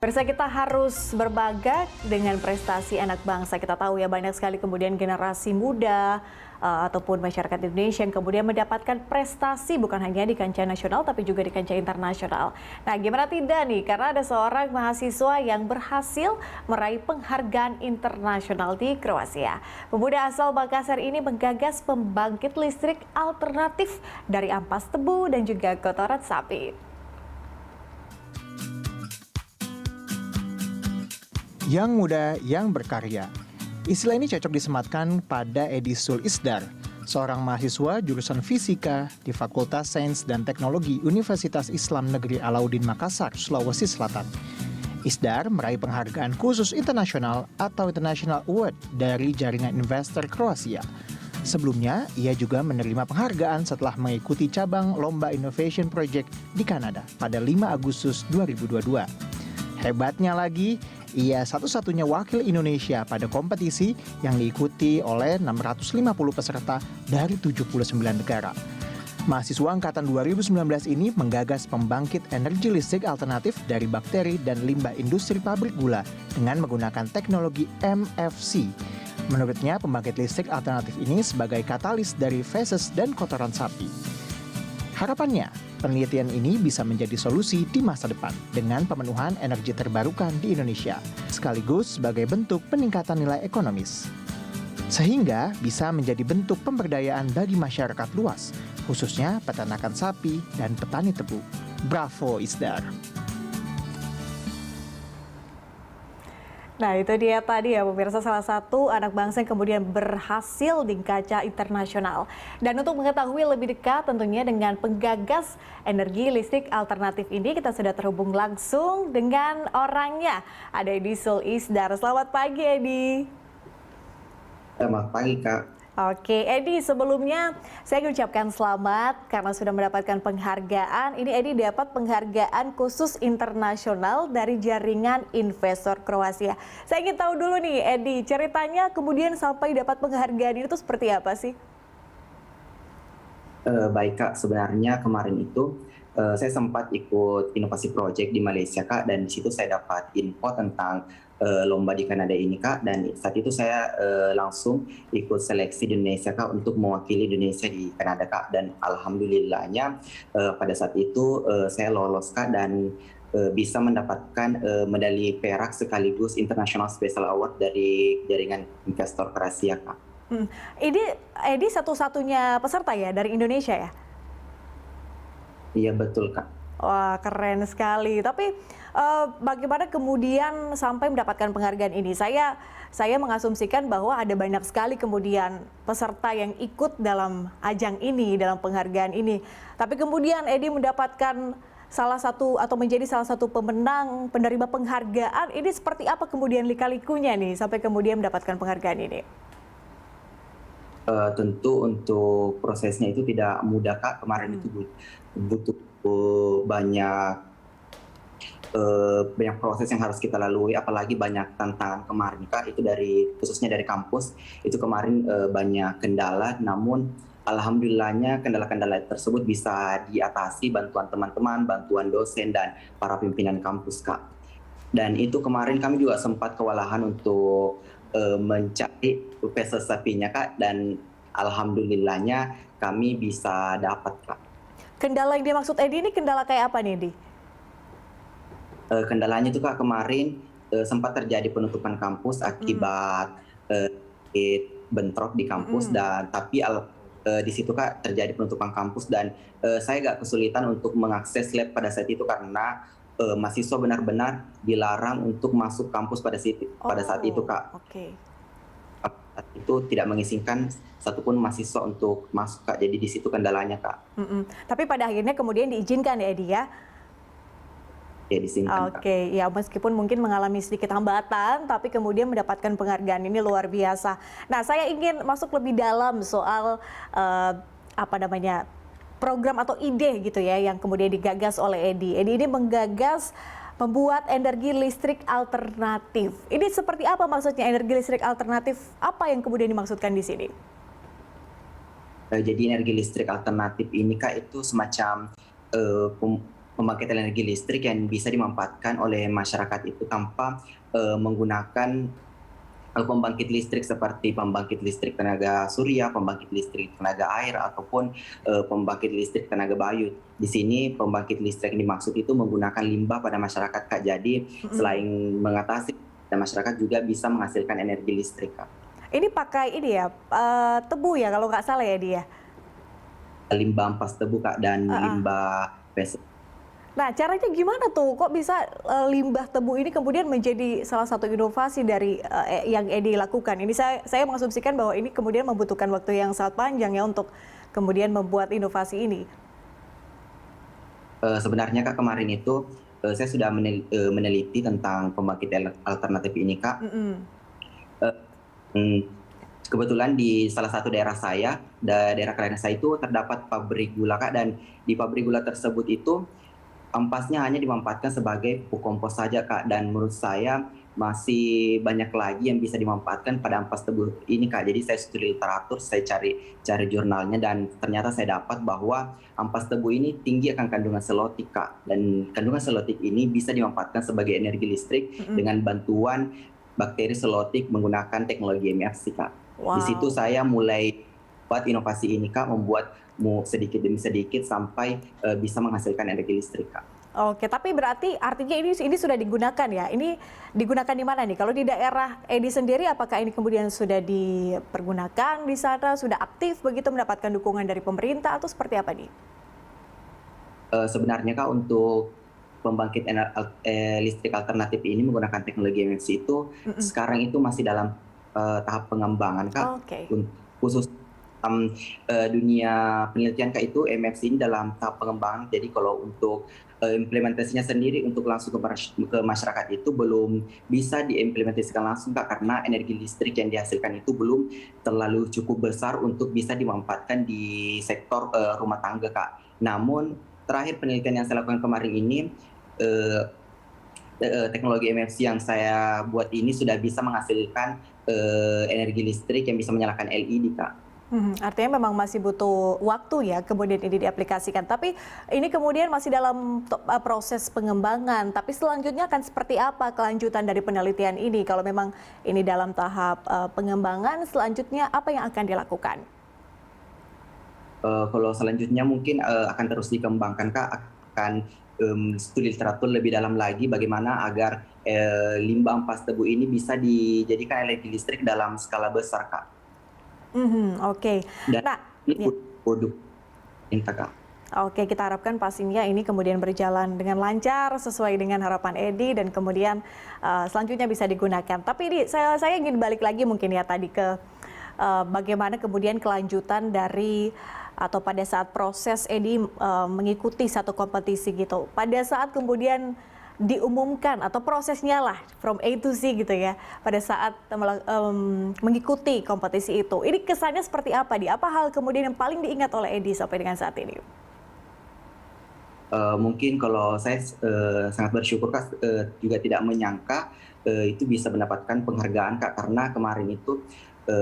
Pemirsa, kita harus berbangga dengan prestasi anak bangsa. Kita tahu ya banyak sekali kemudian generasi muda ataupun masyarakat Indonesia yang kemudian mendapatkan prestasi bukan hanya di kancah nasional tapi juga di kancah internasional. Nah, gimana tidak nih, karena ada seorang mahasiswa yang berhasil meraih penghargaan internasional di Kroasia. Pemuda asal Makassar ini menggagas pembangkit listrik alternatif dari ampas tebu dan juga kotoran sapi. Yang muda, yang berkarya. Istilah ini cocok disematkan pada Edi Sul Isdar, seorang mahasiswa jurusan fisika di Fakultas Sains dan Teknologi Universitas Islam Negeri Alauddin Makassar, Sulawesi Selatan. Isdar meraih penghargaan khusus internasional atau International Award dari Jaringan Investor Kroasia. Sebelumnya, ia juga menerima penghargaan setelah mengikuti cabang Lomba Innovation Project di Kanada pada 5 Agustus 2022. Hebatnya lagi, ia satu-satunya wakil Indonesia pada kompetisi yang diikuti oleh 650 peserta dari 79 negara. Mahasiswa angkatan 2019 ini menggagas pembangkit energi listrik alternatif dari bakteri dan limbah industri pabrik gula dengan menggunakan teknologi MFC. Menurutnya, pembangkit listrik alternatif ini sebagai katalis dari feses dan kotoran sapi. Harapannya, penelitian ini bisa menjadi solusi di masa depan dengan pemenuhan energi terbarukan di Indonesia, sekaligus sebagai bentuk peningkatan nilai ekonomis. Sehingga bisa menjadi bentuk pemberdayaan bagi masyarakat luas, khususnya peternakan sapi dan petani tebu. Bravo, Isdar! Nah, itu dia tadi ya pemirsa, salah satu anak bangsa yang kemudian berhasil di kancah internasional. Dan untuk mengetahui lebih dekat tentunya dengan penggagas energi listrik alternatif ini, kita sudah terhubung langsung dengan orangnya. Ada Edi Sul Isdar. Selamat pagi, Edi. Selamat pagi, Kak. Oke, Edi, sebelumnya saya ucapkan selamat karena sudah mendapatkan penghargaan. Ini Edi dapat penghargaan khusus internasional dari Jaringan Investor Kroasia. Saya ingin tahu dulu nih, Edi, ceritanya kemudian sampai dapat penghargaan itu seperti apa sih? Baik, Kak, sebenarnya kemarin itu saya sempat ikut inovasi project di Malaysia, Kak, dan di situ saya dapat info tentang lomba di Kanada ini, Kak, dan saat itu saya langsung ikut seleksi di Indonesia, Kak, untuk mewakili Indonesia di Kanada, Kak, dan alhamdulillahnya pada saat itu saya lolos, Kak, dan bisa mendapatkan medali perak sekaligus International Special Award dari Jaringan Investor Kroasia, Kak. Ini Edi satu-satunya peserta ya dari Indonesia ya? Iya, betul, Kak. Wah, keren sekali. Tapi bagaimana kemudian sampai mendapatkan penghargaan ini? Saya mengasumsikan bahwa ada banyak sekali kemudian peserta yang ikut dalam ajang ini, dalam penghargaan ini. Tapi kemudian Edi mendapatkan salah satu atau menjadi salah satu pemenang penerima penghargaan. Ini seperti apa kemudian lika-likunya nih sampai kemudian mendapatkan penghargaan ini? Tentu untuk prosesnya itu tidak mudah, Kak. Kemarin itu butuh banyak proses yang harus kita lalui, apalagi banyak tantangan kemarin, Kak. Itu khususnya dari kampus itu kemarin banyak kendala, namun alhamdulillahnya kendala-kendala tersebut bisa diatasi bantuan teman-teman, bantuan dosen dan para pimpinan kampus, Kak. Dan itu kemarin kami juga sempat kewalahan untuk mencari feses sapinya, Kak, dan alhamdulillahnya kami bisa dapat, Kak. Kendala yang dimaksud Edi ini kendala kayak apa nih, Edi? Kendalanya itu, Kak, kemarin sempat terjadi penutupan kampus akibat bentrok di kampus, dan tapi di situ, Kak, terjadi penutupan kampus dan saya agak kesulitan untuk mengakses lab pada saat itu karena mahasiswa benar-benar dilarang untuk masuk kampus pada saat itu, Kak. Oke. Saat itu tidak mengizinkan satupun mahasiswa untuk masuk, Kak. Jadi di situ kendalanya, Kak. Tapi pada akhirnya kemudian diizinkan ya, Edi ya? Ya, diizinkan, Kak. Oke, ya meskipun mungkin mengalami sedikit hambatan, tapi kemudian mendapatkan penghargaan ini luar biasa. Nah, saya ingin masuk lebih dalam soal program atau ide gitu ya yang kemudian digagas oleh Edi. Edi ini menggagas membuat energi listrik alternatif. Ini seperti apa maksudnya energi listrik alternatif? Apa yang kemudian dimaksudkan di sini? Jadi energi listrik alternatif ini, Kak, itu semacam pembangkit energi listrik yang bisa dimanfaatkan oleh masyarakat itu tanpa menggunakan pembangkit listrik seperti pembangkit listrik tenaga surya, pembangkit listrik tenaga air, ataupun pembangkit listrik tenaga bayu. Di sini pembangkit listrik yang dimaksud itu menggunakan limbah pada masyarakat, Kak. Jadi selain mengatasi, dan masyarakat juga bisa menghasilkan energi listrik, Kak. Ini pakai ini ya, tebu ya kalau nggak salah ya dia? Limbah ampas tebu, Kak, dan limbah PSM. Nah, caranya gimana tuh? Kok bisa limbah tebu ini kemudian menjadi salah satu inovasi dari yang Edi lakukan? Ini saya mengasumsikan bahwa ini kemudian membutuhkan waktu yang sangat panjang ya untuk kemudian membuat inovasi ini. Sebenarnya, Kak, kemarin itu saya sudah meneliti tentang pembangkit alternatif ini, Kak. Kebetulan di salah satu daerah saya, daerah kelahiran saya itu terdapat pabrik gula, Kak, dan di pabrik gula tersebut itu ampasnya hanya dimanfaatkan sebagai pupuk kompos saja, Kak, dan menurut saya masih banyak lagi yang bisa dimanfaatkan pada ampas tebu ini, Kak. Jadi saya studi literatur, saya cari jurnalnya, dan ternyata saya dapat bahwa ampas tebu ini tinggi akan kandungan selotik, Kak, dan kandungan selotik ini bisa dimanfaatkan sebagai energi listrik dengan bantuan bakteri selotik menggunakan teknologi MFC, Kak. Wow. Di situ saya mulai buat inovasi ini, Kak, membuat sedikit demi sedikit sampai bisa menghasilkan energi listrik, Kak. Oke, tapi berarti artinya ini sudah digunakan ya? Ini digunakan di mana nih? Kalau di daerah Edi sendiri, apakah ini kemudian sudah dipergunakan di sana, sudah aktif begitu mendapatkan dukungan dari pemerintah atau seperti apa nih? Sebenarnya, Kak, untuk pembangkit listrik alternatif ini menggunakan teknologi MFC itu sekarang itu masih dalam tahap pengembangan, Kak. Oke. Khusus dunia penelitian, Kak, itu MFC ini dalam tahap pengembangan. Jadi kalau untuk implementasinya sendiri untuk langsung ke masyarakat itu belum bisa diimplementasikan langsung, Kak, karena energi listrik yang dihasilkan itu belum terlalu cukup besar untuk bisa dimanfaatkan di sektor rumah tangga, Kak. Namun terakhir penelitian yang saya lakukan kemarin ini, teknologi MFC yang saya buat ini sudah bisa menghasilkan energi listrik yang bisa menyalakan LED, Kak. Artinya memang masih butuh waktu ya kemudian ini diaplikasikan. Tapi ini kemudian masih dalam proses pengembangan. Tapi selanjutnya akan seperti apa kelanjutan dari penelitian ini? Kalau memang ini dalam tahap pengembangan, selanjutnya apa yang akan dilakukan? Kalau selanjutnya mungkin akan terus dikembangkan, Kak. Akan studi literatur lebih dalam lagi bagaimana agar limbah ampas tebu ini bisa dijadikan energi listrik dalam skala besar, Kak. Oke. Dan Nah, ini produk minta, Kak. Oke, kita harapkan pastinya ini kemudian berjalan dengan lancar sesuai dengan harapan Edi dan kemudian selanjutnya bisa digunakan. Tapi ini saya ingin balik lagi mungkin ya tadi ke bagaimana kemudian kelanjutan dari atau pada saat proses Edi mengikuti satu kompetisi gitu. Pada saat kemudian diumumkan atau prosesnya lah from A to Z gitu ya pada saat mengikuti kompetisi itu. Ini kesannya seperti apa di? Apa hal kemudian yang paling diingat oleh Edi sampai dengan saat ini? Mungkin kalau saya sangat bersyukur, Kak, juga tidak menyangka itu bisa mendapatkan penghargaan, Kak, karena kemarin itu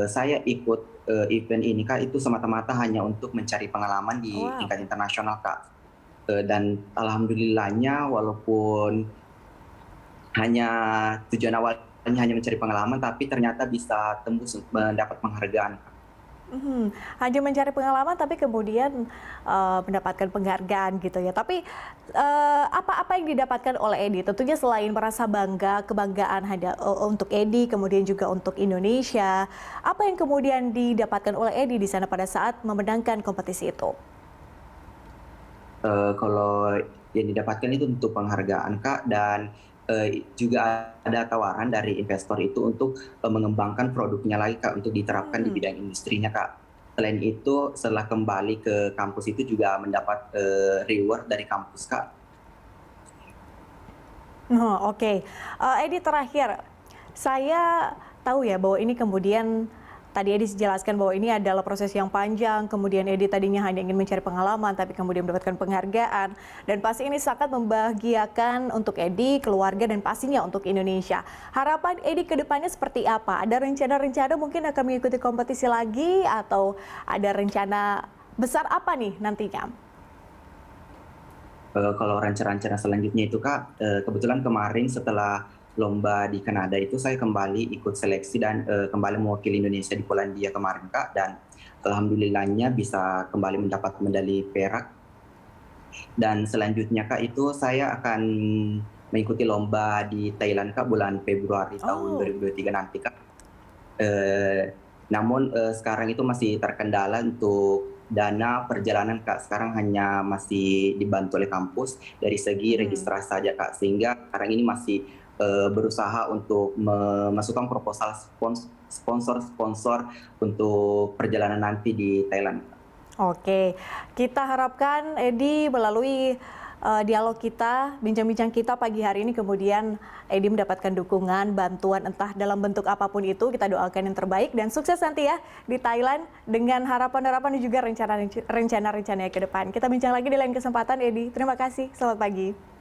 saya ikut event ini, Kak, itu semata-mata hanya untuk mencari pengalaman di tingkat internasional, Kak. Dan alhamdulillahnya walaupun hanya tujuan awalnya hanya mencari pengalaman, tapi ternyata bisa tembus mendapat penghargaan. Hanya mencari pengalaman tapi kemudian mendapatkan penghargaan gitu ya. Tapi apa yang didapatkan oleh Edi? Tentunya selain merasa kebanggaan ada untuk Edi, kemudian juga untuk Indonesia. Apa yang kemudian didapatkan oleh Edi di sana pada saat memenangkan kompetisi itu? Kalau yang didapatkan itu untuk penghargaan, Kak, dan juga ada tawaran dari investor itu untuk mengembangkan produknya lagi, Kak, untuk diterapkan di bidang industrinya, Kak. Selain itu, setelah kembali ke kampus itu juga mendapat reward dari kampus, Kak. Oke. Edi, terakhir, saya tahu ya bahwa ini kemudian tadi Edi jelaskan bahwa ini adalah proses yang panjang, kemudian Edi tadinya hanya ingin mencari pengalaman, tapi kemudian mendapatkan penghargaan, dan pasti ini sangat membahagiakan untuk Edi, keluarga, dan pastinya untuk Indonesia. Harapan Edi ke depannya seperti apa? Ada rencana-rencana mungkin akan mengikuti kompetisi lagi, atau ada rencana besar apa nih nantinya? Kalau rencana-rencana selanjutnya itu Kak, kebetulan kemarin setelah lomba di Kanada itu saya kembali ikut seleksi dan kembali mewakili Indonesia di Polandia kemarin Kak, dan alhamdulillahnya bisa kembali mendapat medali perak. Dan selanjutnya Kak itu saya akan mengikuti lomba di Thailand Kak bulan Februari tahun Oh, 2023 nanti Kak. Namun sekarang itu masih terkendala untuk dana perjalanan Kak. Sekarang hanya masih dibantu oleh kampus dari segi mhm. registrasi saja Kak. Sehingga sekarang ini masih berusaha untuk memasukkan proposal sponsor-sponsor untuk perjalanan nanti di Thailand. Oke, kita harapkan Edi melalui dialog kita, bincang-bincang kita pagi hari ini kemudian Edi mendapatkan dukungan, bantuan entah dalam bentuk apapun itu, kita doakan yang terbaik dan sukses nanti ya di Thailand dengan harapan-harapan dan juga rencana-rencananya ke depan. Kita bincang lagi di lain kesempatan Edi. Terima kasih, selamat pagi.